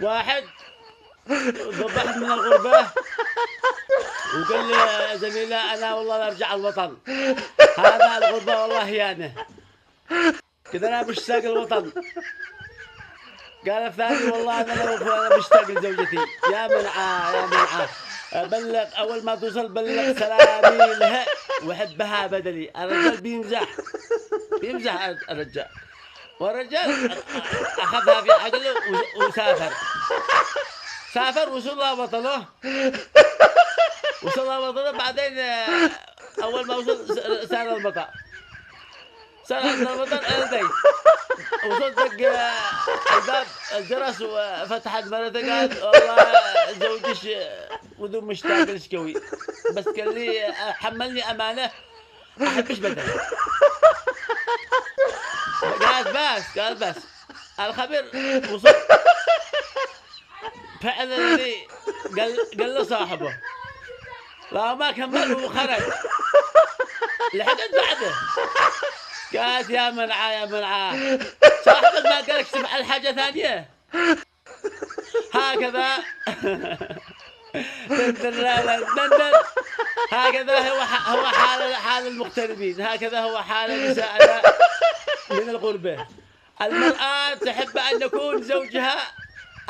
واحد ذبحت من الغربة وقال لي زميله أنا والله برجع الوطن، هذا الغربة والله هيانة، كذا أنا مشتاق الوطن. قال الثاني والله أنا مشتاق لزوجتي. يا منعاه يا منعاه، بلغ أول ما توصل بلغ سلامي لها وحبها بدلي. الرجال بيمزح الرجال، والرجال أخذها في عقله وسافر. وصل وطنه، بعدين أول ما وصل سار المطار. عند المطار أنا ديت وصلت دق الباب الجرس وفتحت مرته قالت والله زوجش ودو مشتاق لك قوي، بس قال لي حملني أمانة أحبش بدل. قالت بس الخبر وصل فعلا اللي قال له صاحبه، لا ما كمل وخرج لحقت بعده. قالت يا منعاه صاحبك ما قالك سمع الحاجة ثانية هكذا. هكذا هو حال المغتربين، هكذا هو حال نسائنا من الغربة. المرأة تحب أن يكون زوجها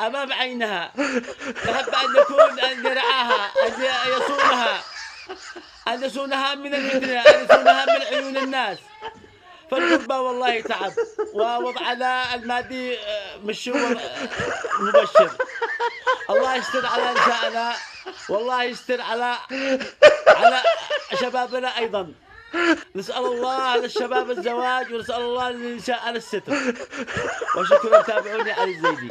أمام عينها، تحب أن يرعاها، أن يصونها من الفتنة، أن يصونها من عيون الناس. فالغربة والله تعب، ووضعنا المادي مش مبشر. الله يستر على نسائنا، والله يستر على شبابنا أيضا. نسأل الله للشباب الزواج، ونسأل الله للنساء الستر. وشكرا، تابعوني علي الزيدي.